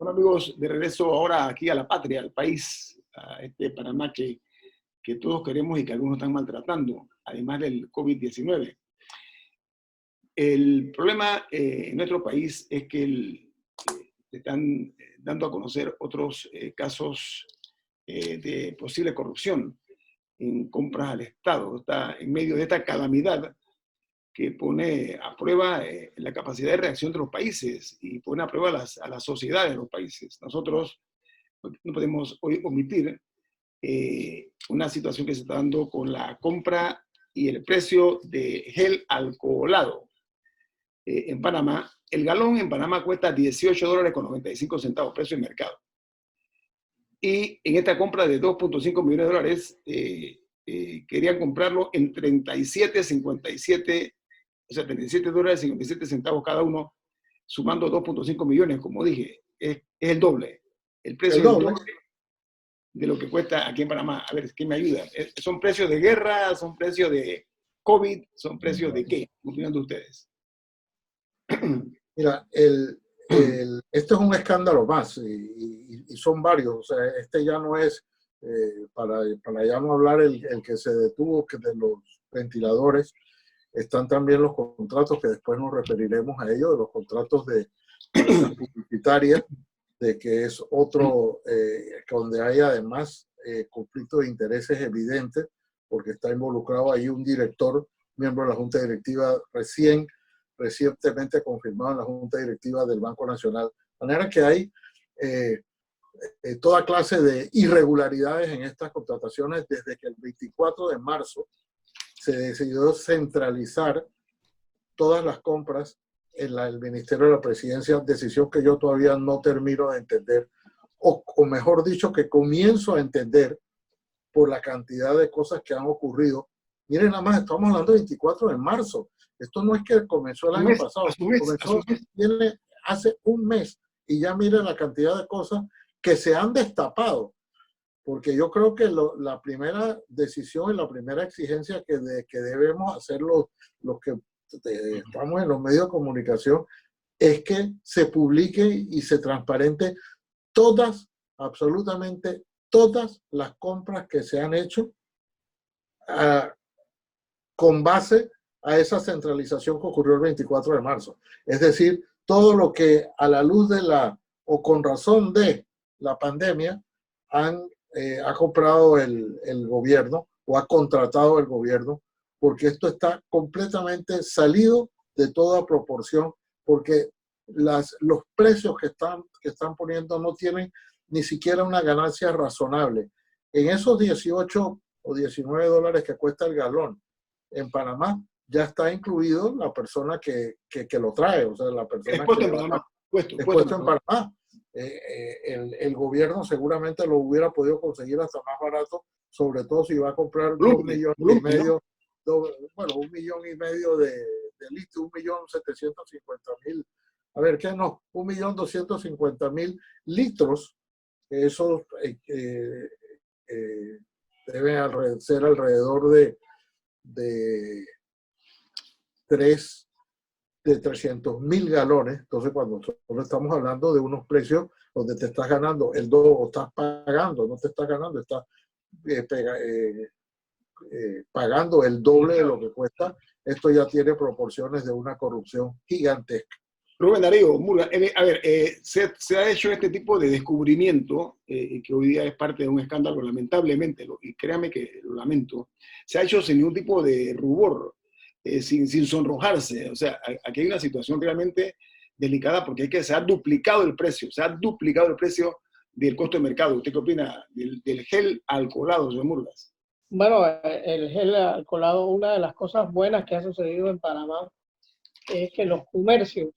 Bueno, amigos, de regreso ahora aquí a la patria, al país, a este Panamá que todos queremos y que algunos están maltratando, además del COVID-19. El problema en nuestro país es que están dando a conocer otros casos de posible corrupción en compras al Estado. Está en medio de esta calamidad que pone a prueba la capacidad de reacción de los países y pone a prueba a las sociedades de los países. Nosotros no podemos hoy omitir una situación que se está dando con la compra y el precio de gel alcoholado en Panamá. El galón en Panamá cuesta $18.95, precio de mercado. Y en esta compra de 2.5 millones de dólares, querían comprarlo en 37.57, o sea, $37.57 cada uno, sumando 2.5 millones, como dije, es el doble. El precio es el doble de lo que cuesta aquí en Panamá. A ver, ¿quién me ayuda? ¿Son precios de guerra? ¿Son precios de COVID? ¿Son precios de qué? ¿Qué opinan de ustedes? Mira, este es un escándalo más y son varios. O sea, este ya no es, para ya no hablar el que se detuvo, que de los ventiladores, están también los contratos, que después nos referiremos a ellos, de los contratos de las publicitarias, de que es otro, donde hay además conflicto de intereses evidentes, porque está involucrado ahí un director, miembro de la Junta Directiva recientemente confirmado en la Junta Directiva del Banco Nacional. De manera que hay toda clase de irregularidades en estas contrataciones desde que el 24 de marzo se decidió centralizar todas las compras en el Ministerio de la Presidencia, decisión que yo todavía no termino de entender, o mejor dicho, que comienzo a entender por la cantidad de cosas que han ocurrido. Miren, nada más, estamos hablando del 24 de marzo. Esto no es que comenzó el año pasado, comenzó hace un mes, y ya miren la cantidad de cosas que se han destapado. Porque yo creo que la primera decisión y la primera exigencia que debemos hacer los que estamos en los medios de comunicación es que se publique y se transparente todas, absolutamente todas las compras que se han hecho con base a esa centralización que ocurrió el 24 de marzo. Es decir, todo lo que a la luz de o con razón de la pandemia ha comprado el gobierno o ha contratado el gobierno, porque esto está completamente salido de toda proporción, porque los precios que están poniendo no tienen ni siquiera una ganancia razonable. En esos 18 o 19 dólares que cuesta el galón en Panamá, ya está incluido la persona que lo trae, o sea, la persona que es puesto en Panamá. El gobierno seguramente lo hubiera podido conseguir hasta más barato, sobre todo si va a comprar 2 millones y medio, bueno, 1,5 millones de litros, 1.750.000, a ver, ¿qué no? 1.250.000 litros, esos deben ser alrededor de 300.000 galones. Entonces, cuando nosotros estamos hablando de unos precios donde te estás ganando el doble, o estás pagando, no te estás ganando, estás pagando el doble de lo que cuesta, esto ya tiene proporciones de una corrupción gigantesca. Rubén Darío Murga, a ver, se ha hecho este tipo de descubrimiento, que hoy día es parte de un escándalo, lamentablemente, y créame que lo lamento, se ha hecho sin ningún tipo de rubor, sin sonrojarse. O sea, aquí hay una situación realmente delicada porque se ha duplicado el precio, del costo de mercado. ¿Usted qué opina del gel alcoholado, señor Murgas? Bueno, el gel alcoholado, una de las cosas buenas que ha sucedido en Panamá es que los comercios,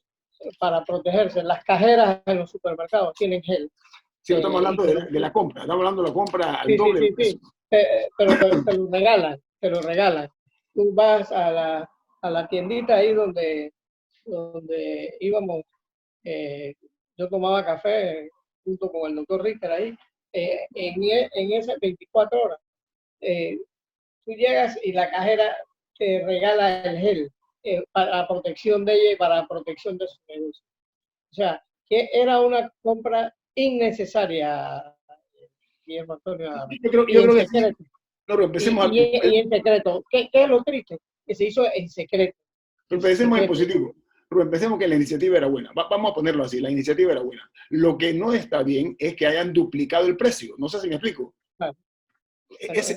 para protegerse, las cajeras en los supermercados tienen gel. Sí, estamos hablando de la compra, estamos hablando de la compra al doble. Sí. Pero te lo regalan. Tú vas a la tiendita ahí donde íbamos, yo tomaba café junto con el doctor Richter ahí, en esas 24 horas. Tú llegas y la cajera te regala el gel para protección de ella y para protección de su negocio. O sea, que era una compra innecesaria, Guillermo Antonio. Yo creo que sí. No, pero empecemos y en secreto. ¿Qué es lo triste? Que se hizo en secreto. Empecemos en positivo. Pero empecemos que la iniciativa era buena. Vamos a ponerlo así, la iniciativa era buena. Lo que no está bien es que hayan duplicado el precio. No sé si me explico. Claro. Eso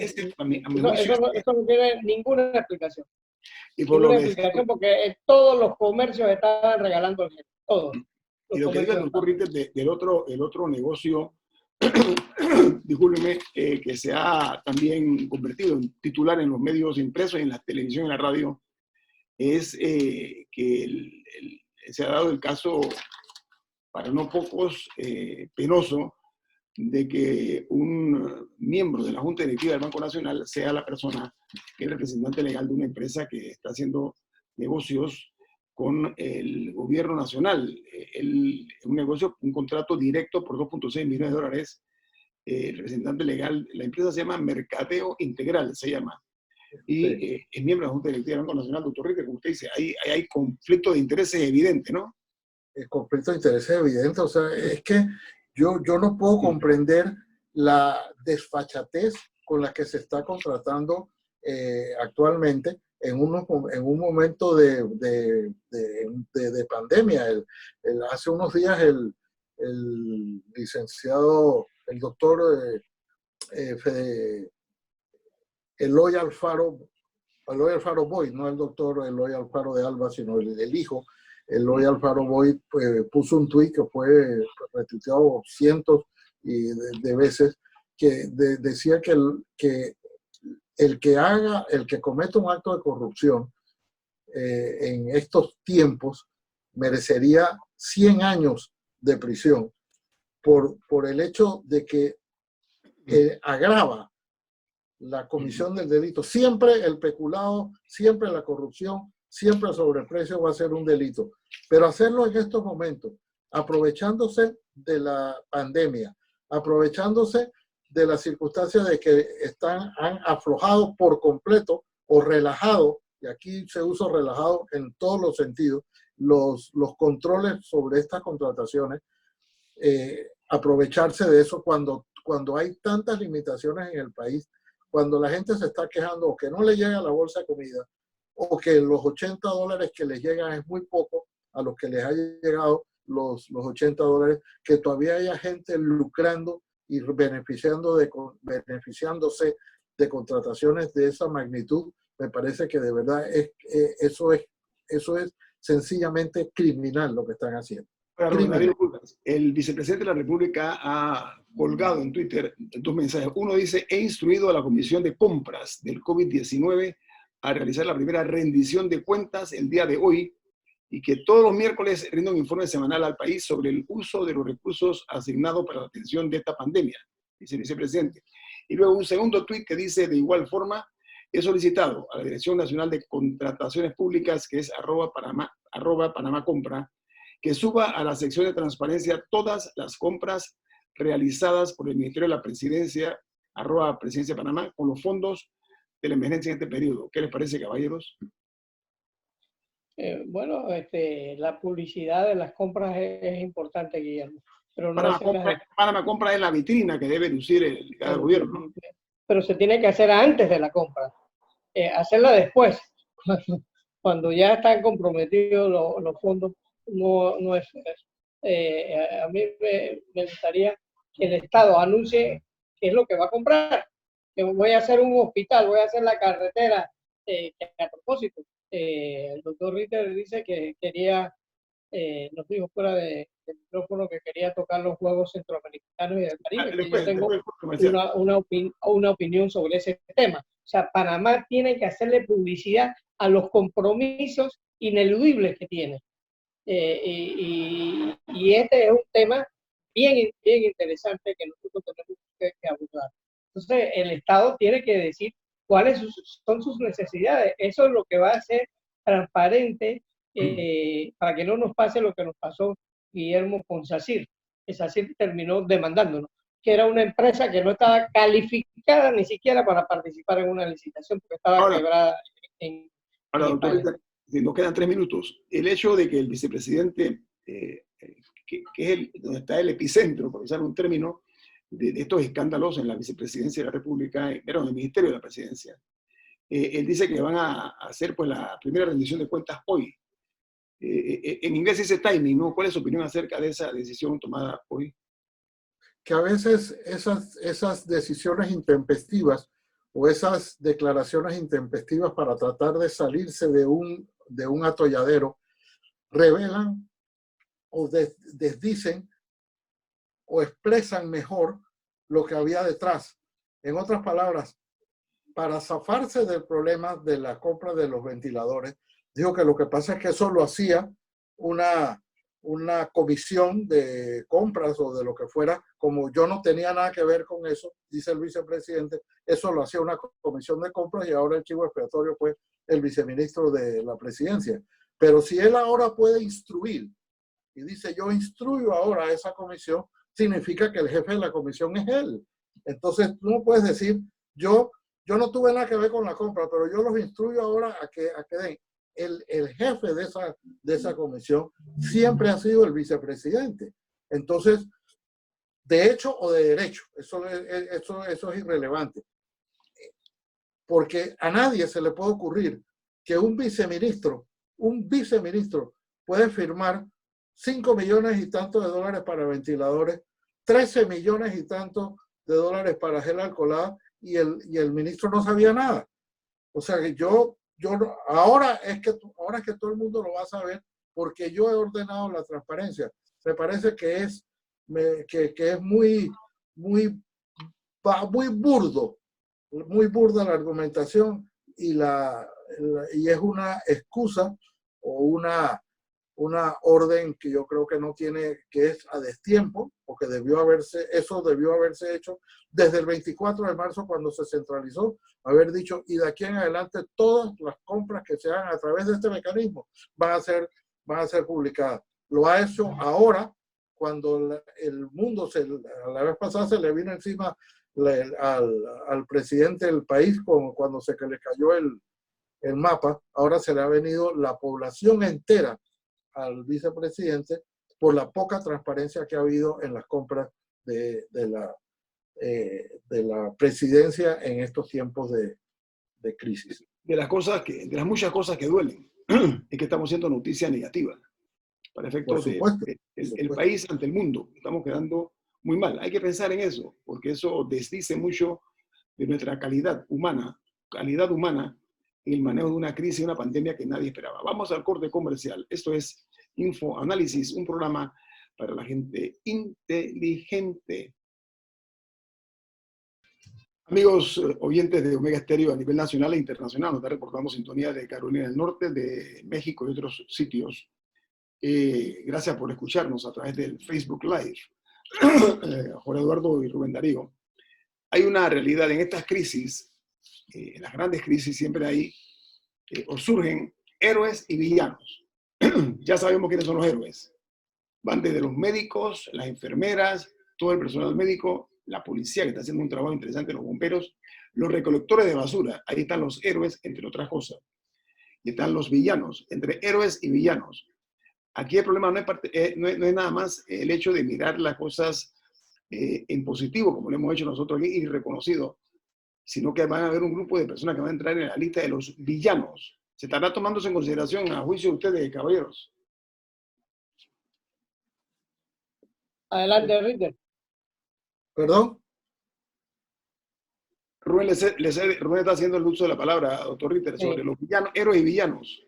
no tiene ninguna explicación. Y por ninguna explicación porque todos los comercios estaban regalando el gel. Todos. Y lo que diga el doctor Ritter del otro negocio, discúlpeme, que se ha también convertido en titular en los medios impresos, en la televisión y en la radio, es que se ha dado el caso, para no pocos, penoso, de que un miembro de la Junta Directiva del Banco Nacional sea la persona que es representante legal de una empresa que está haciendo negocios con el gobierno nacional. Un contrato directo por 2.6 millones de dólares. El representante legal, la empresa se llama Mercadeo Integral, se llama. Y es miembro de la Junta Directiva del Banco Nacional, doctor Ritter, como usted dice, hay conflicto de intereses evidente, ¿no? El conflicto de intereses evidente, o sea, es que yo no puedo comprender la desfachatez con la que se está contratando actualmente en un momento de pandemia. Hace unos días el licenciado, el doctor Eloy Alfaro Boyd, no el doctor Eloy Alfaro de Alba, sino el hijo, Eloy Alfaro Boyd, puso un tuit que fue retuiteado cientos de veces, que decía que el que cometa un acto de corrupción en estos tiempos merecería 100 años de prisión por el hecho de que agrava la comisión del delito. Siempre el peculado, siempre la corrupción, siempre el sobreprecio va a ser un delito. Pero hacerlo en estos momentos, aprovechándose de la pandemia, aprovechándose de las circunstancias de que han aflojado por completo o relajado, y aquí se usa relajado en todos los sentidos, los controles sobre estas contrataciones, aprovecharse de eso cuando hay tantas limitaciones en el país, cuando la gente se está quejando o que no le llega a la bolsa de comida o que los $80 que les llegan es muy poco a los que les haya llegado los $80, que todavía haya gente lucrando y beneficiándose de contrataciones de esa magnitud, me parece que de verdad eso es sencillamente criminal lo que están haciendo. El vicepresidente de la República ha colgado en Twitter dos mensajes. Uno dice: he instruido a la Comisión de Compras del COVID-19 a realizar la primera rendición de cuentas el día de hoy y que todos los miércoles rinda un informe semanal al país sobre el uso de los recursos asignados para la atención de esta pandemia, dice el vicepresidente. Y luego un segundo tuit que dice de igual forma: he solicitado a la Dirección Nacional de Contrataciones Públicas, que es @Panamá Compra, que suba a la sección de transparencia todas las compras realizadas por el Ministerio de la Presidencia, @Presidencia de Panamá, con los fondos de la emergencia en este periodo. ¿Qué les parece, caballeros? Bueno, la publicidad de las compras es importante, Guillermo. Pero no Panamá Compra es la vitrina que debe lucir cada gobierno. Pero se tiene que hacer antes de la compra. Hacerla después, cuando ya están comprometidos los fondos. No es a mí me gustaría que el Estado anuncie qué es lo que va a comprar. Que voy a hacer un hospital, voy a hacer la carretera, que a propósito, el doctor Ritter dice que quería, nos dijo fuera del micrófono que quería tocar los Juegos Centroamericanos y del Caribe. Yo tengo una opinión sobre ese tema. O sea, Panamá tiene que hacerle publicidad a los compromisos ineludibles que tiene. Y este es un tema bien interesante que nosotros tenemos que abordar. Entonces, el Estado tiene que decir cuáles son sus necesidades. Eso es lo que va a ser transparente para que no nos pase lo que nos pasó, Guillermo, con SACIR. SACIR terminó demandándonos, que era una empresa que no estaba calificada ni siquiera para participar en una licitación porque estaba quebrada en doctor, nos quedan 3 minutos. El hecho de que el vicepresidente que es donde está el epicentro, por usar un término, de estos escándalos en la vicepresidencia de la República, pero en el Ministerio de la Presidencia. Él dice que van a hacer pues, la primera rendición de cuentas hoy. En inglés dice timing, ¿no? ¿Cuál es su opinión acerca de esa decisión tomada hoy? Que a veces esas decisiones intempestivas o esas declaraciones intempestivas para tratar de salirse de un atolladero revelan o desdicen o expresan mejor lo que había detrás. En otras palabras, para zafarse del problema de la compra de los ventiladores, dijo que lo que pasa es que eso lo hacía una comisión de compras o de lo que fuera, como yo no tenía nada que ver con eso, dice el vicepresidente, eso lo hacía una comisión de compras y ahora el chivo expiatorio fue el viceministro de la presidencia. Pero si él ahora puede instruir y dice yo instruyo ahora a esa comisión, significa que el jefe de la comisión es él. Entonces tú no puedes decir yo no tuve nada que ver con la compra, pero yo los instruyo ahora a que den. El jefe de esa comisión siempre ha sido el vicepresidente. Entonces, de hecho o de derecho, eso es irrelevante. Porque a nadie se le puede ocurrir que un viceministro puede firmar 5 millones y tantos de dólares para ventiladores, 13 millones y tantos de dólares para gel alcoholado y el ministro no sabía nada. O sea que ahora es que todo el mundo lo va a saber porque yo he ordenado la transparencia. Me parece que es muy burda la argumentación y es una excusa o una orden que yo creo que no tiene, que es a destiempo, porque eso debió haberse hecho desde el 24 de marzo cuando se centralizó, haber dicho, y de aquí en adelante todas las compras que se hagan a través de este mecanismo van a ser publicadas. Lo ha hecho ahora, cuando el mundo, la vez pasada se le vino encima al presidente del país cuando se le cayó el mapa, ahora se le ha venido la población entera al vicepresidente por la poca transparencia que ha habido en las compras de la presidencia en estos tiempos de crisis. De las muchas cosas que duelen, es que estamos siendo noticia negativa. Para efectos el país ante el mundo, estamos quedando muy mal. Hay que pensar en eso, porque eso desdice mucho de nuestra calidad humana en el manejo de una crisis y una pandemia que nadie esperaba. Vamos al corte comercial. Esto es Infoanálisis, un programa para la gente inteligente. Amigos oyentes de Omega Estéreo a nivel nacional e internacional, nos reportamos sintonía de Carolina del Norte, de México y otros sitios. Gracias por escucharnos a través del Facebook Live. Jorge Eduardo y Rubén Darío. Hay una realidad en estas crisis, en las grandes crisis siempre hay o surgen héroes y villanos. Ya sabemos quiénes son los héroes. Van desde los médicos, las enfermeras, todo el personal médico, la policía que está haciendo un trabajo interesante, los bomberos, los recolectores de basura. Ahí están los héroes, entre otras cosas. Y están los villanos, entre héroes y villanos. Aquí el problema no es nada más el hecho de mirar las cosas en positivo, como lo hemos hecho nosotros aquí, y reconocido, sino que van a haber un grupo de personas que van a entrar en la lista de los villanos. ¿Se estará tomándose en consideración a juicio de ustedes, caballeros? Adelante, Ritter. ¿Perdón? Rubén está haciendo el uso de la palabra, doctor Ritter, sobre los villanos, héroes y villanos.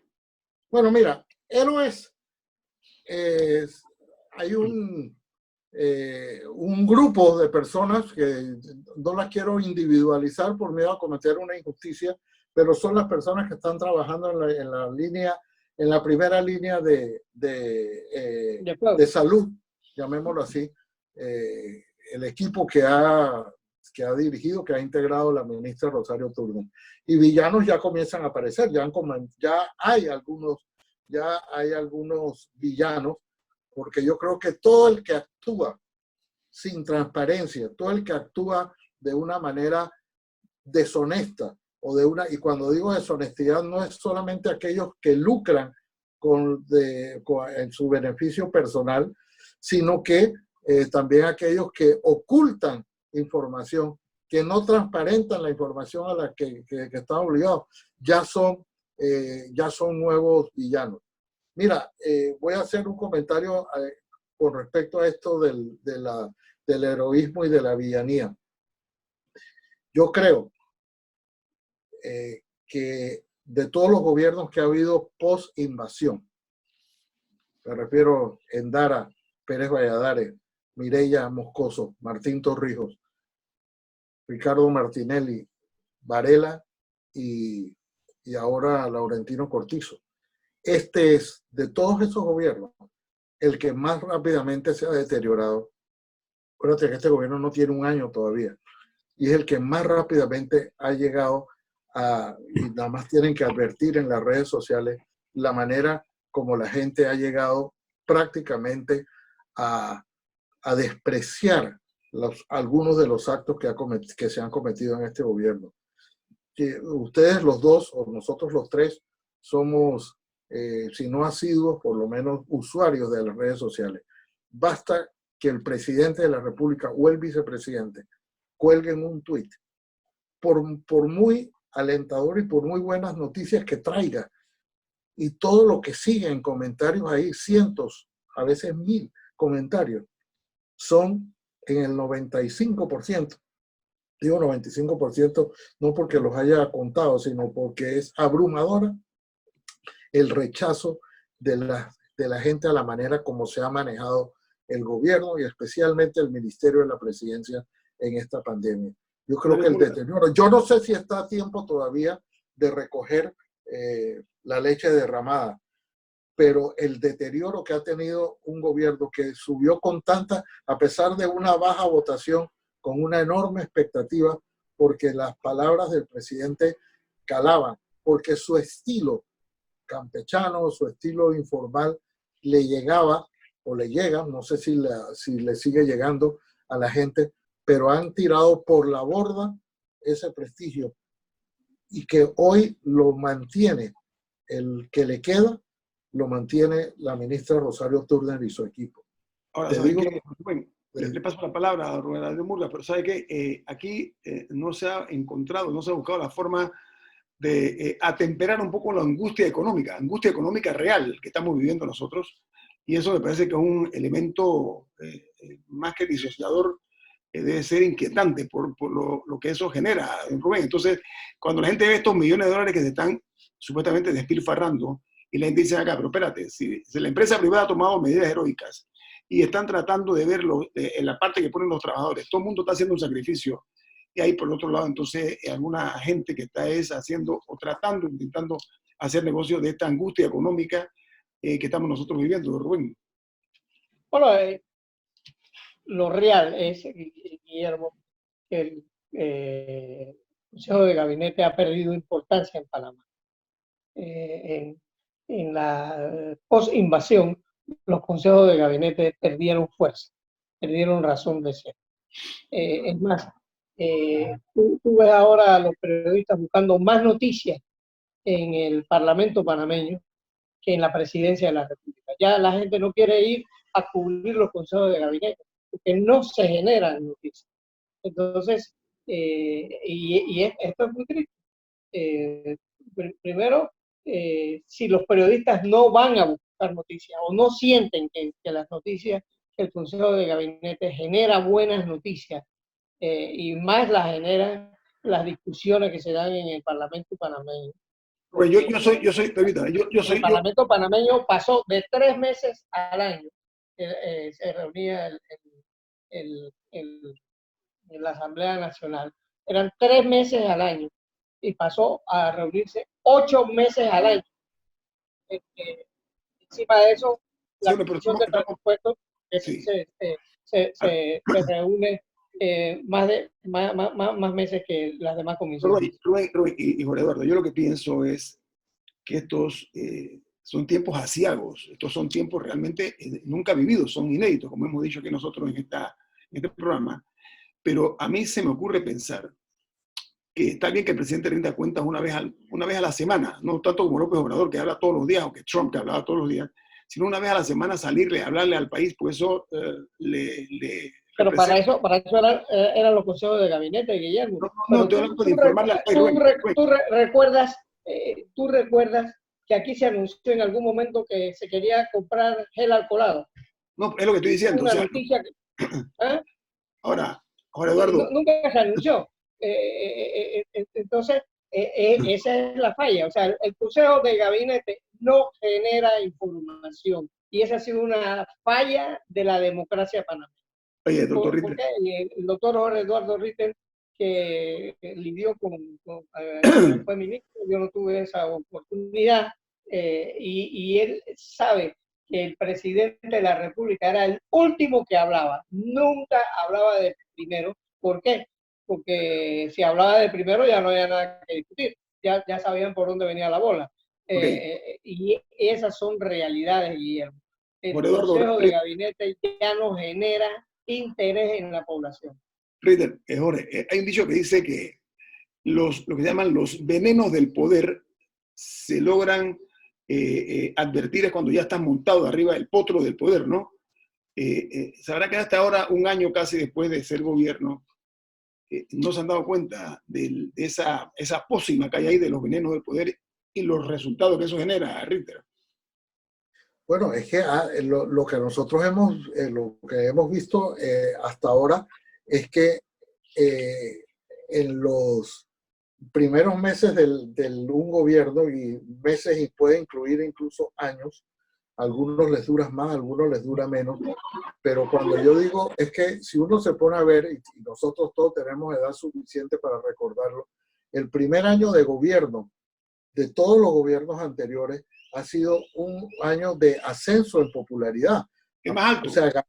Bueno, mira, héroes, hay un grupo de personas que no las quiero individualizar por miedo a cometer una injusticia, pero son las personas que están trabajando en la primera línea de salud, llamémoslo así, el equipo que ha dirigido, que ha integrado la ministra Rosario Turner. Y villanos ya comienzan a aparecer, ya hay algunos villanos, porque yo creo que todo el que actúa sin transparencia, todo el que actúa de una manera deshonesta, y cuando digo deshonestidad no es solamente aquellos que lucran en su beneficio personal, sino que también aquellos que ocultan información, que no transparentan la información a la que están obligados, ya son nuevos villanos. Mira, voy a hacer un comentario con respecto a esto del heroísmo y de la villanía. Yo creo que de todos los gobiernos que ha habido post-invasión, me refiero a Endara, Pérez Valladares, Mireya Moscoso, Martín Torrijos, Ricardo Martinelli, Varela y ahora Laurentino Cortizo. Este es, de todos esos gobiernos, el que más rápidamente se ha deteriorado. Acuérdate que este gobierno no tiene un año todavía. Y es el que más rápidamente ha llegado y nada más tienen que advertir en las redes sociales la manera como la gente ha llegado prácticamente a despreciar algunos de los actos que se han cometido en este gobierno. Que ustedes los dos, o nosotros los tres, somos, si no asiduos, por lo menos usuarios de las redes sociales. Basta que el presidente de la República o el vicepresidente cuelguen un tuit, por muy alentador y por muy buenas noticias que traiga, y todo lo que sigue en comentarios ahí, cientos, a veces 1000 comentarios, son en el 95%. Digo 95% no porque los haya contado, sino porque es abrumadora el rechazo de la gente a la manera como se ha manejado el gobierno y especialmente el Ministerio de la Presidencia en esta pandemia. Yo creo que el deterioro, yo no sé si está a tiempo todavía de recoger la leche derramada, pero el deterioro que ha tenido un gobierno que subió con tanta, a pesar de una baja votación, con una enorme expectativa, porque las palabras del presidente calaban, porque su estilo campechano, su estilo informal le llegaba, o le llega, no sé si le sigue llegando a la gente, pero han tirado por la borda ese prestigio y que hoy lo mantiene, el que le queda, lo mantiene la ministra Rosario Turner y su equipo. Ahora, Te digo, bueno, le paso la palabra a Rubén Darío Murga, pero ¿sabe qué? Aquí no se ha encontrado, no se ha buscado la forma de atemperar un poco la angustia económica real que estamos viviendo nosotros, y eso me parece que es un elemento más que disociador, debe ser inquietante por lo que eso genera, Rubén. Entonces, cuando la gente ve estos millones de dólares que se están supuestamente despilfarrando, y la gente dice acá, pero espérate, si la empresa privada ha tomado medidas heroicas y están tratando de verlo en la parte que ponen los trabajadores, todo el mundo está haciendo un sacrificio, y ahí por el otro lado, entonces, alguna gente que está haciendo o intentando hacer negocio de esta angustia económica que estamos nosotros viviendo, Rubén. Bueno, lo real es, Guillermo, que el Consejo de Gabinete ha perdido importancia en Panamá. En la post-invasión, los consejos de gabinete perdieron fuerza, perdieron razón de ser. Es más, tú ves ahora a los periodistas buscando más noticias en el Parlamento panameño que en la Presidencia de la República. Ya la gente no quiere ir a cubrir los consejos de gabinete, porque no se generan noticias. Entonces, esto es muy triste. Primero, si los periodistas no van a buscar noticias o no sienten que las noticias, que el Consejo de Gabinete genera buenas noticias, y más las generan las discusiones que se dan en el Parlamento panameño. Bueno, permítame, el Parlamento panameño pasó de 3 meses al año, se reunía en la Asamblea Nacional. Eran 3 meses al año y pasó a reunirse 8 meses al año. Encima de eso, la Comisión de Presupuestos se reúne más meses que las demás comisiones. Rubén y Jorge Eduardo, yo lo que pienso es que estos son tiempos aciagos, estos son tiempos realmente nunca vividos, son inéditos, como hemos dicho aquí nosotros en este programa, pero a mí se me ocurre pensar que está bien que el presidente rinda cuentas una vez a la semana, no tanto como López Obrador, que habla todos los días, o que Trump, que hablaba todos los días, sino una vez a la semana salirle, hablarle al país, pues eso Pero representa... para eso eran los consejos de gabinete, Guillermo. No, Pero estoy hablando de informarle al país, tú recuerdas que aquí se anunció en algún momento que se quería comprar gel alcoholado. No, es lo que estoy diciendo. Una O sea, noticia que, ¿eh? ahora, Eduardo, Nunca se anunció. Entonces, esa es la falla. O sea, el Consejo de Gabinete no genera información. Y esa ha sido una falla de la democracia panameña. oye, doctor ¿Por Ritter, qué? El doctor Jorge Eduardo Ritter, que lidió fue ministro, yo no tuve esa oportunidad, y él sabe que el presidente de la República era el último que hablaba, nunca hablaba de primero. ¿Por qué? Porque si hablaba de primero ya no había nada que discutir, ya sabían por dónde venía la bola. okay. Y esas son realidades, Guillermo. El Jorge Eduardo Consejo de Gabinete ya no genera interés en la población. Ritter, Jorge, hay un dicho que dice que lo que llaman los venenos del poder se logran advertir es cuando ya están montados arriba del potro del poder, ¿no? Sabrá que hasta ahora, un año casi después de ser gobierno, no se han dado cuenta de esa pócima que hay ahí de los venenos del poder y los resultados que eso genera, Ritter. Bueno, es que lo que nosotros lo que hemos visto hasta ahora es que en los primeros meses un gobierno, y meses y puede incluir incluso años, algunos les dura más, algunos les dura menos, pero cuando yo digo es que si uno se pone a ver, y nosotros todos tenemos edad suficiente para recordarlo, el primer año de gobierno de todos los gobiernos anteriores ha sido un año de ascenso en popularidad. Es más alto. O sea,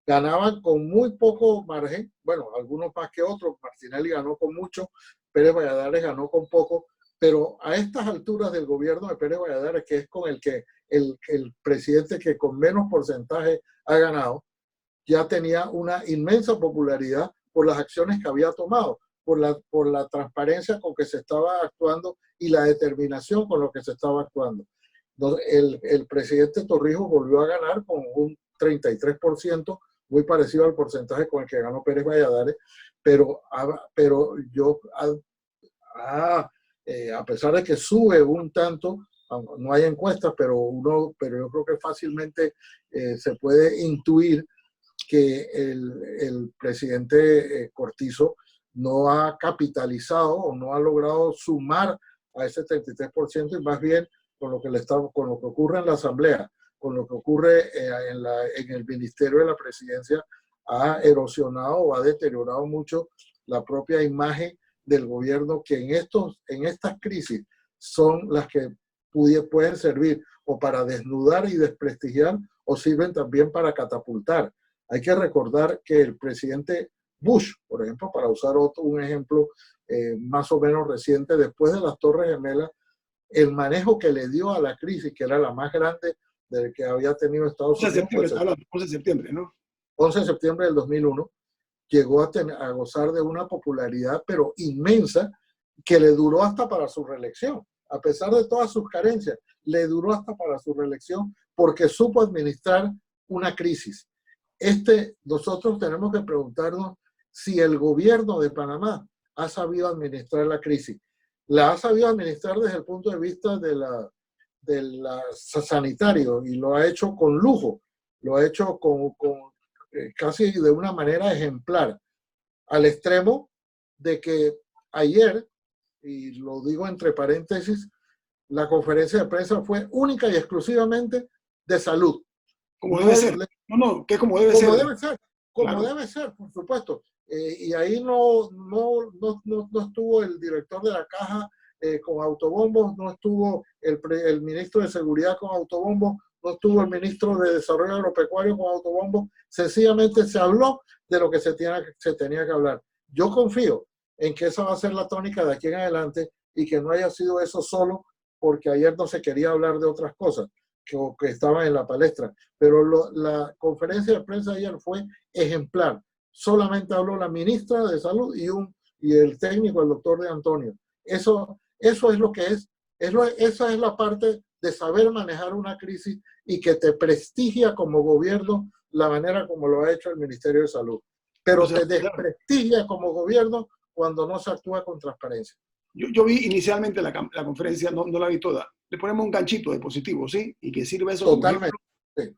ganaban con muy poco margen, bueno, algunos más que otros, Martinelli ganó con mucho, Pérez Valladares ganó con poco, pero a estas alturas del gobierno de Pérez Valladares, que es con el que el presidente que con menos porcentaje ha ganado, ya tenía una inmensa popularidad por las acciones que había tomado, por la transparencia con que se estaba actuando y la determinación con lo que se estaba actuando. Entonces, el presidente Torrijos volvió a ganar con un 33%, muy parecido al porcentaje con el que ganó Pérez Valladares, pero yo, a pesar de que sube un tanto, no hay encuestas, pero yo creo que fácilmente se puede intuir que el presidente Cortizo no ha capitalizado o no ha logrado sumar a ese 33%, y más bien con lo que ocurre en la Asamblea, con lo que ocurre en el Ministerio de la Presidencia, ha erosionado o ha deteriorado mucho la propia imagen del gobierno, que en estas crisis son las que pueden servir o para desnudar y desprestigiar, o sirven también para catapultar. Hay que recordar que el presidente Bush, por ejemplo, para usar un ejemplo más o menos reciente, después de las Torres Gemelas, el manejo que le dio a la crisis, que era la más grande del que había tenido Estados Unidos, 11 de septiembre, ¿no? 11 de septiembre del 2001, llegó a gozar de una popularidad, pero inmensa, que le duró hasta para su reelección. A pesar de todas sus carencias, le duró hasta para su reelección porque supo administrar una crisis. Nosotros tenemos que preguntarnos si el gobierno de Panamá ha sabido administrar la crisis. La ha sabido administrar desde el punto de vista de la sanitario, y lo ha hecho con lujo, lo ha hecho casi de una manera ejemplar, al extremo de que ayer, y lo digo entre paréntesis, la conferencia de prensa fue única y exclusivamente de salud. Como debe ser. Que como debe ser. Como debe ser, por supuesto. Y ahí no estuvo el director de la caja con autobombos, no estuvo el ministro de Seguridad con autobombos, no estuvo el ministro de Desarrollo Agropecuario con autobombos. Sencillamente se habló de lo que se tenía que hablar. Yo confío en que esa va a ser la tónica de aquí en adelante, y que no haya sido eso solo porque ayer no se quería hablar de otras cosas que estaban en la palestra. Pero la conferencia de prensa de ayer fue ejemplar. Solamente habló la ministra de Salud y el técnico, el doctor De Antonio. Eso es lo que es. Esa es la parte de saber manejar una crisis y que te prestigia como gobierno la manera como lo ha hecho el Ministerio de Salud. Pero te desprestigia como gobierno cuando no se actúa con transparencia. Yo vi inicialmente la conferencia, no la vi toda. Le ponemos un ganchito de positivo, ¿sí? Y que sirva eso Totalmente.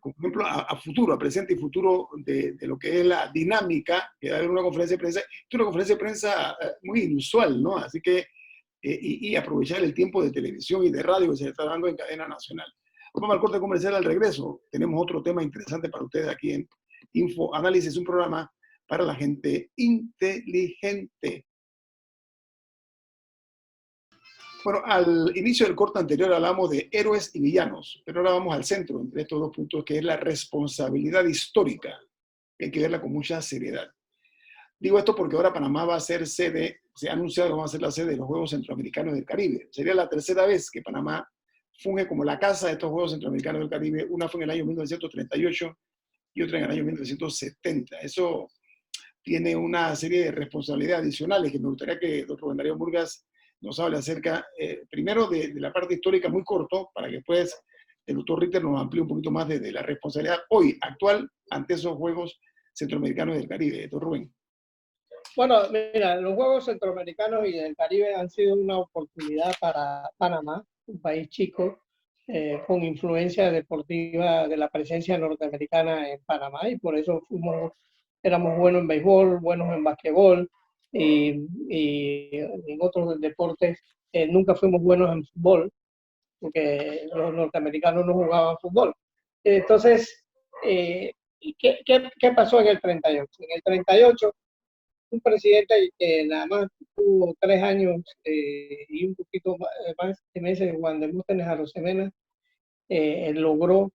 como ejemplo a futuro, a presente y futuro de lo que es la dinámica que va a haber una conferencia de prensa. Es una conferencia de prensa muy inusual, ¿no? Así que, y aprovechar el tiempo de televisión y de radio que se está dando en cadena nacional. Vamos al corte comercial al regreso. Tenemos otro tema interesante para ustedes aquí en Info Análisis, un programa para la gente inteligente. Bueno, al inicio del corte anterior hablamos de héroes y villanos, pero ahora vamos al centro entre estos dos puntos, que es la responsabilidad histórica. Hay que verla con mucha seriedad. Digo esto porque ahora Panamá va a ser sede, se ha anunciado que va a ser la sede de los Juegos Centroamericanos del Caribe. Sería la tercera vez que Panamá funge como la casa de estos Juegos Centroamericanos del Caribe. Una fue en el año 1938 y otra en el año 1970. Eso tiene una serie de responsabilidades adicionales que me gustaría que el doctor Darío Murgas nos hable acerca, primero de la parte histórica muy corto, para que después el doctor Ritter nos amplíe un poquito más de la responsabilidad hoy, actual, ante esos Juegos Centroamericanos del Caribe. Doctor Rubén. Bueno, mira, los Juegos Centroamericanos y del Caribe han sido una oportunidad para Panamá, un país chico, con influencia deportiva de la presencia norteamericana en Panamá, y por eso éramos buenos en béisbol, buenos en basquetbol, y en otros deportes nunca fuimos buenos en fútbol, porque los norteamericanos no jugaban fútbol. Entonces, ¿qué pasó en el 38? En el 38, un presidente que nada más tuvo 3 años y un poquito más de meses, Juan Demóstenes Arosemena, logró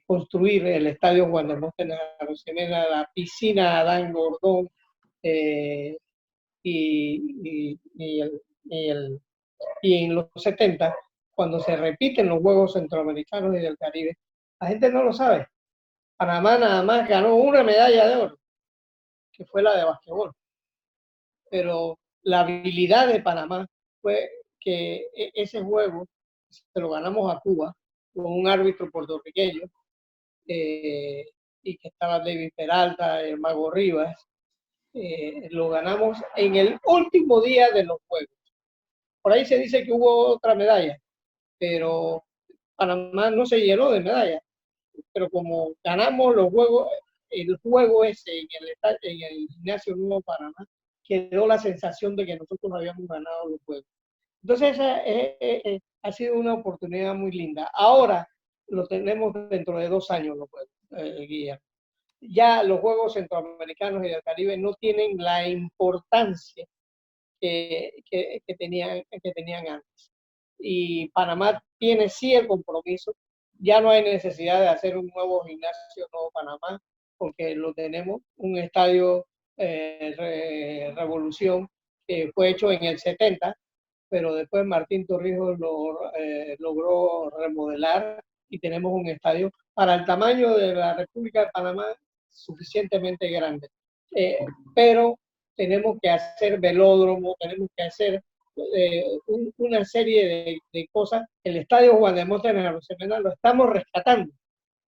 construir el estadio Juan Demóstenes Arosemena, la piscina Adán Gordón, y en los 70, cuando se repiten los Juegos Centroamericanos y del Caribe, la gente no lo sabe. Panamá nada más ganó una medalla de oro, que fue la de basquetbol. Pero la habilidad de Panamá fue que ese juego se lo ganamos a Cuba con un árbitro puertorriqueño, y que estaba David Peralta, el Mago Rivas. Lo ganamos en el último día de los Juegos. Por ahí se dice que hubo otra medalla, pero Panamá no se llenó de medallas. Pero como ganamos los juegos, el juego ese en el Gimnasio Nuevo Panamá, quedó la sensación de que nosotros habíamos ganado los juegos. Entonces esa ha sido una oportunidad muy linda. Ahora lo tenemos dentro de 2 años los juegos, Guillermo. Ya los Juegos Centroamericanos y del Caribe no tienen la importancia que tenían antes. Y Panamá tiene sí el compromiso. Ya no hay necesidad de hacer un nuevo gimnasio Nuevo Panamá, porque lo tenemos, un estadio Revolución, que fue hecho en el 70, pero después Martín Torrijos lo logró remodelar y tenemos un estadio para el tamaño de la República de Panamá suficientemente grande. Pero tenemos que hacer velódromo, tenemos que hacer una serie de cosas. El estadio Juan Demóstenes Arosemena lo estamos rescatando.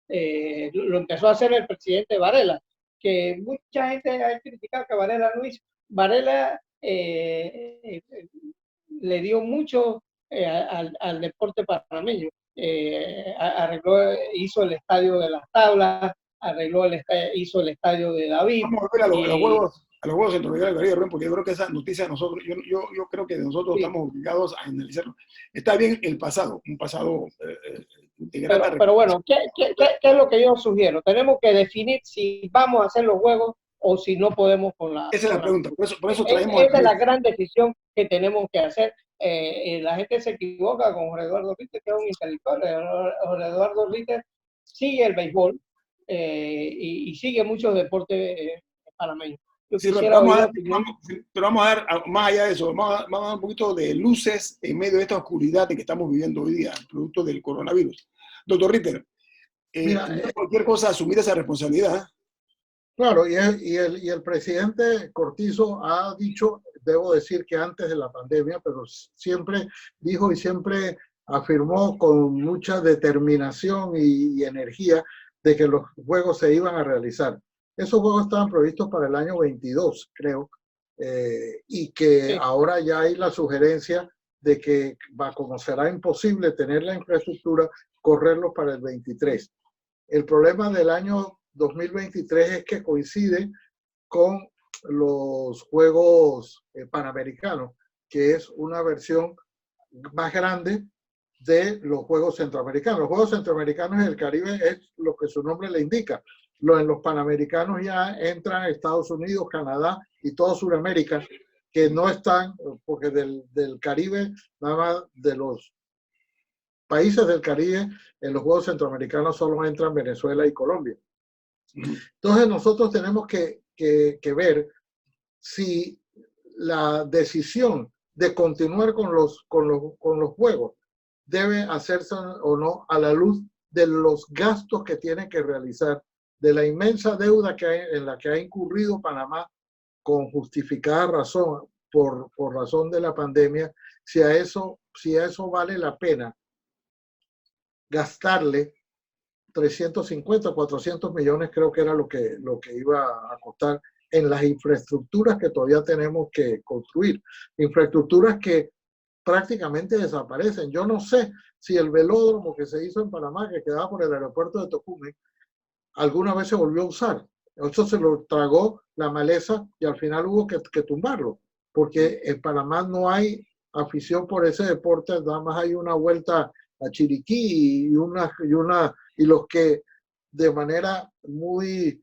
Lo empezó a hacer el presidente Varela, que mucha gente ha criticado que Varela no hizo. Varela le dio mucho al deporte panameño. Hizo el estadio de las tablas, hizo el estadio de David. Vamos a volver a los Juegos Centroamericanos del Caribe, porque yo creo que esa noticia nosotros, yo creo que nosotros sí estamos obligados a analizarlo. Está bien el pasado, un pasado integral. Pero bueno, ¿qué es lo que yo sugiero? Tenemos que definir si vamos a hacer los Juegos o si no podemos con la... Esa es la pregunta, por eso traemos... Esa es la gran decisión que tenemos que hacer. La gente se equivoca con Jorge Eduardo Ritter, que es un intelectual. Jorge Eduardo Ritter sigue el béisbol y sigue muchos deportes panameños. Sí, pero vamos a dar, más allá de eso, vamos a dar un poquito de luces en medio de esta oscuridad que estamos viviendo hoy día, producto del coronavirus. Doctor Ritter, cualquier cosa, asumir esa responsabilidad. Claro, y el presidente Cortizo ha dicho, debo decir que antes de la pandemia, pero siempre dijo y siempre afirmó con mucha determinación y energía de que los juegos se iban a realizar. Esos juegos estaban previstos para el año 22, creo, y que Sí, ahora ya hay la sugerencia de que, como será imposible tener la infraestructura, correrlos para el 23. El problema del año 2023 es que coincide con los Juegos Panamericanos, que es una versión más grande de los Juegos Centroamericanos. Los Juegos Centroamericanos y el Caribe es lo que su nombre le indica. En los Panamericanos ya entran Estados Unidos, Canadá y toda Sudamérica, que no están, porque del Caribe, nada más de los países del Caribe, en los Juegos Centroamericanos solo entran Venezuela y Colombia. Entonces nosotros tenemos que ver si la decisión de continuar con los juegos debe hacerse o no a la luz de los gastos que tiene que realizar, de la inmensa deuda en la que ha incurrido Panamá con justificada razón, por razón de la pandemia, si a eso vale la pena gastarle 350, 400 millones, creo que era lo que iba a costar en las infraestructuras que todavía tenemos que construir. Infraestructuras que prácticamente desaparecen. Yo no sé si el velódromo que se hizo en Panamá, que quedaba por el aeropuerto de Tocumen, alguna vez se volvió a usar. Eso se lo tragó la maleza y al final hubo que tumbarlo, porque en Panamá no hay afición por ese deporte, nada más hay una vuelta a Chiriquí y los que de manera muy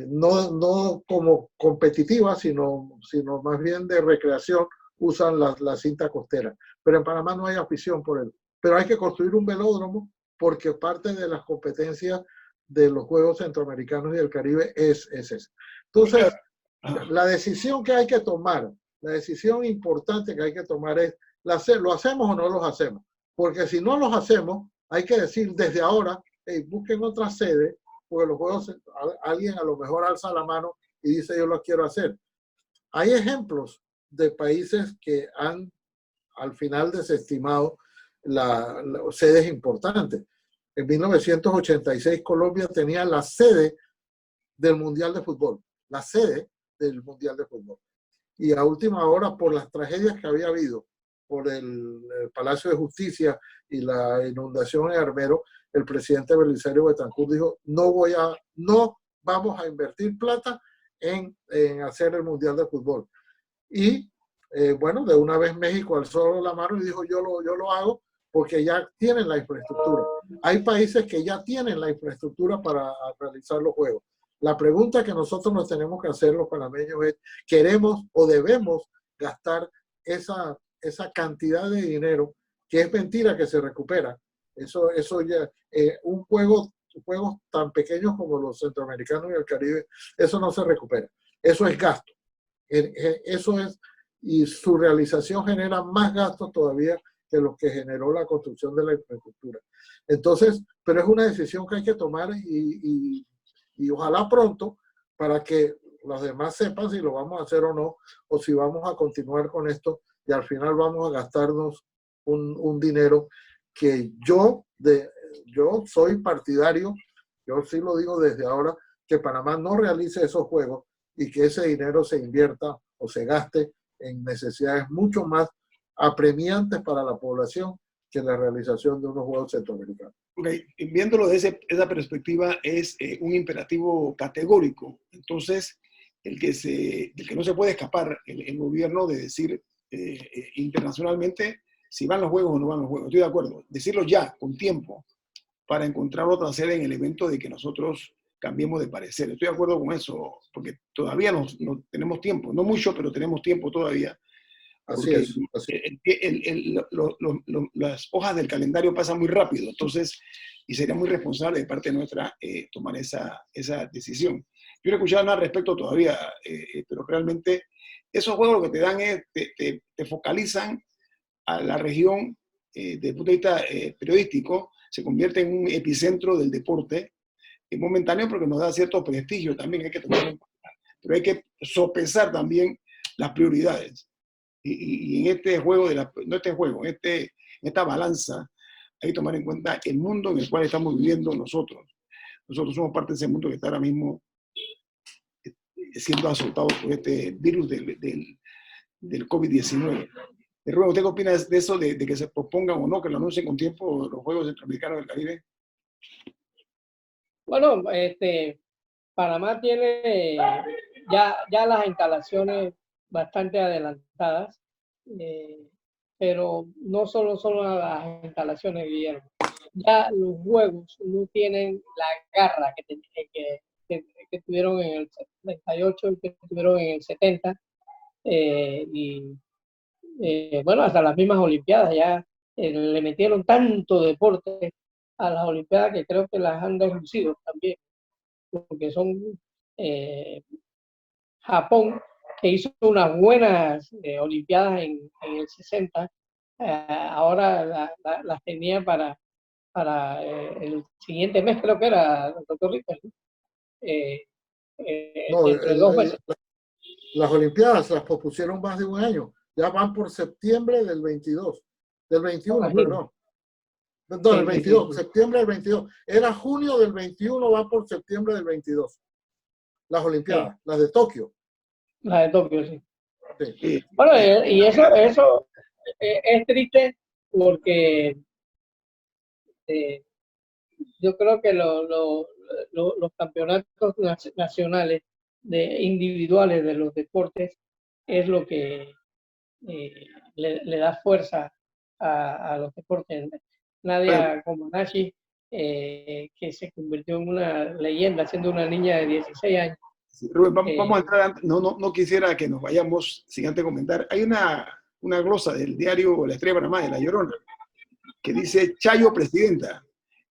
no como competitiva, sino más bien de recreación, usan la cinta costera. Pero en Panamá no hay afición por él. Pero hay que construir un velódromo porque parte de las competencias de los Juegos Centroamericanos y del Caribe es ese. Entonces, la decisión que hay que tomar, la decisión importante que hay que tomar es, ¿lo hacemos o no los hacemos? Porque si no los hacemos, hay que decir desde ahora, hey, busquen otra sede, porque los juegos, alguien a lo mejor alza la mano y dice yo los quiero hacer. Hay ejemplos de países que han al final desestimado las sedes importantes. En 1986 Colombia tenía la sede del Mundial de Fútbol, la sede del Mundial de Fútbol. Y a última hora, por las tragedias que había habido, por el Palacio de Justicia y la inundación en Armero, el presidente Belisario Betancur dijo, no vamos a invertir plata en hacer el Mundial de Fútbol. Y bueno, de una vez México alzó la mano y dijo, yo lo hago porque ya tienen la infraestructura. Hay países que ya tienen la infraestructura para realizar los juegos. La pregunta que nosotros nos tenemos que hacer los panameños es, ¿queremos o debemos gastar esa cantidad de dinero que es mentira que se recupera? Eso ya, juegos tan pequeños como los centroamericanos y el Caribe, eso no se recupera. Eso es gasto. Eso es, y su realización genera más gastos todavía que los que generó la construcción de la infraestructura. Entonces, pero es una decisión que hay que tomar y ojalá pronto para que los demás sepan si lo vamos a hacer o no, o si vamos a continuar con esto y al final vamos a gastarnos un dinero que yo soy partidario, yo sí lo digo desde ahora, que Panamá no realice esos juegos y que ese dinero se invierta o se gaste en necesidades mucho más apremiantes para la población que la realización de unos Juegos Centroamericanos. Okay. Viéndolo desde esa perspectiva es un imperativo categórico. Entonces, del que no se puede escapar el gobierno de decir internacionalmente si van los juegos o no van los juegos. Estoy de acuerdo. Decirlo ya, con tiempo, para encontrar otra sede en el evento de que nosotros cambiemos de parecer. Estoy de acuerdo con eso, porque todavía no tenemos tiempo. No mucho, pero tenemos tiempo todavía. Así es. Las hojas del calendario pasan muy rápido, entonces, y sería muy responsable de parte nuestra tomar esa decisión. Yo no he escuchado nada al respecto todavía, pero realmente esos juegos lo que te dan es, te focalizan a la región desde el punto de vista periodístico, se convierte en un epicentro del deporte momentáneo porque nos da cierto prestigio también, hay que tomarlo en cuenta, pero hay que sopesar también las prioridades. Y en este juego, en esta balanza hay que tomar en cuenta el mundo en el cual estamos viviendo nosotros. Nosotros somos parte de ese mundo que está ahora mismo siendo azotado por este virus del COVID-19. Rubén, ¿usted qué opina de eso, de que se pospongan o no, que lo anuncien con tiempo los Juegos Centroamericanos del Caribe? Bueno, Panamá tiene ya las instalaciones bastante adelantadas, pero no solo son las instalaciones, Guillermo. Ya los juegos no tienen la garra que tuvieron en el 78 y que tuvieron en el 70. Bueno, hasta las mismas Olimpiadas ya le metieron tanto deporte a las Olimpiadas que creo que las han reducido también, porque son Japón, que hizo unas buenas Olimpiadas en el 60, ahora las tenía para el siguiente mes, creo que era, doctor Richter, No, entre 2 meses. las Olimpiadas las pospusieron más de un año. Ya van por septiembre del 22, del 21, perdón. No, del 22, septiembre del 22. Era junio del 21, va por septiembre del 22. Las Olimpiadas, las de Tokio. Las de Tokio, sí. Sí. Bueno, y eso es triste porque yo creo que los campeonatos nacionales individuales de los deportes es lo que le da fuerza a los deportes. Nadia Comaneci, que se convirtió en una leyenda siendo una niña de 16 años. Rubén, vamos a entrar, no quisiera que nos vayamos sin antes comentar. Hay una glosa del diario La Estrella de Panamá, de La Llorona, que dice Chayo presidenta.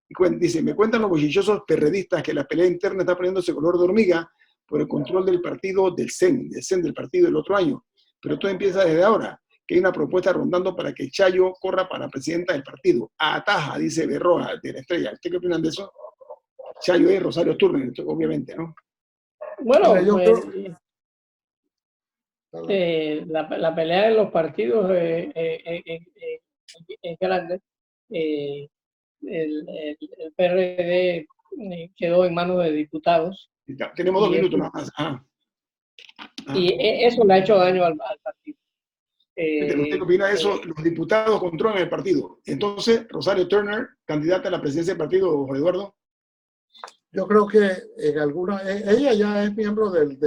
Y dice, me cuentan los bochillosos perredistas que la pelea interna está poniéndose color de hormiga por el control del partido del CEN del partido del otro año. Pero todo empieza desde ahora, que hay una propuesta rondando para que Chayo corra para presidenta del partido. Ataja, dice Berroa, de La Estrella. ¿Usted qué opinan de eso? Chayo es Rosario Turner, obviamente, ¿no? Bueno, Mira, la pelea de los partidos es grande. El PRD quedó en manos de diputados. Tenemos 2 minutos nada más. Y eso le ha hecho daño al partido. ¿Usted qué opina de eso? Los diputados controlan el partido. Entonces, Rosario Turner, candidata a la presidencia del partido, Jorge Eduardo. Yo creo que en ella ya es miembro del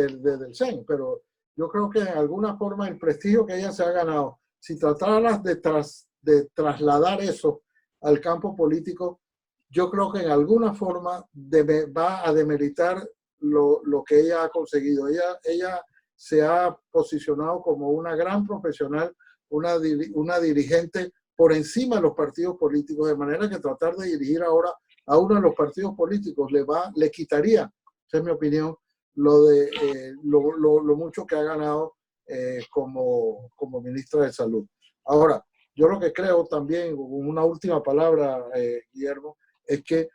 CEN, pero yo creo que en alguna forma el prestigio que ella se ha ganado, si trataras de trasladar eso al campo político, yo creo que en alguna forma va a demeritar lo que ella ha conseguido. Ella se ha posicionado como una gran profesional, una dirigente por encima de los partidos políticos, de manera que tratar de dirigir ahora a uno de los partidos políticos le quitaría, esa es mi opinión, lo mucho que ha ganado como ministra de Salud. Ahora, yo lo que creo también, una última palabra, Guillermo, es que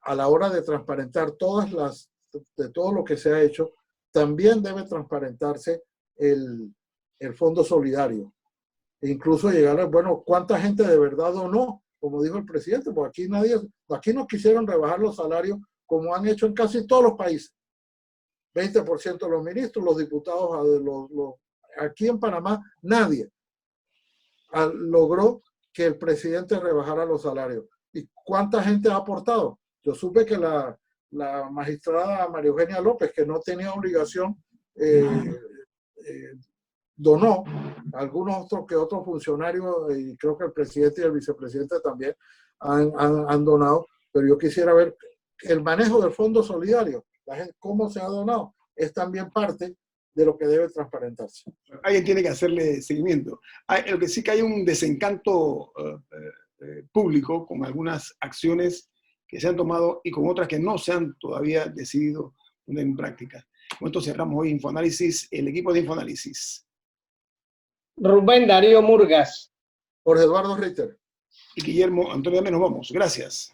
a la hora de transparentar de todo lo que se ha hecho, también debe transparentarse el Fondo Solidario. E incluso llegar a, bueno, ¿cuánta gente de verdad donó? Como dijo el presidente, porque aquí no quisieron rebajar los salarios como han hecho en casi todos los países. 20% de los ministros, los diputados, aquí en Panamá nadie logró que el presidente rebajara los salarios. ¿Y cuánta gente ha aportado? Yo supe que la magistrada María Eugenia López, que no tenía obligación, donó. Algunos otros funcionarios, y creo que el presidente y el vicepresidente también han donado, pero yo quisiera ver el manejo del Fondo Solidario, cómo se ha donado, es también parte de lo que debe transparentarse. Alguien tiene que hacerle seguimiento. Lo que sí que hay un desencanto público con algunas acciones que se han tomado y con otras que no se han todavía decidido poner en práctica. Con esto cerramos hoy Infoanálisis, el equipo de Infoanálisis. Rubén Darío Murgas. Jorge Eduardo Richter. Y Guillermo Antonio Dame, nos vamos. Gracias.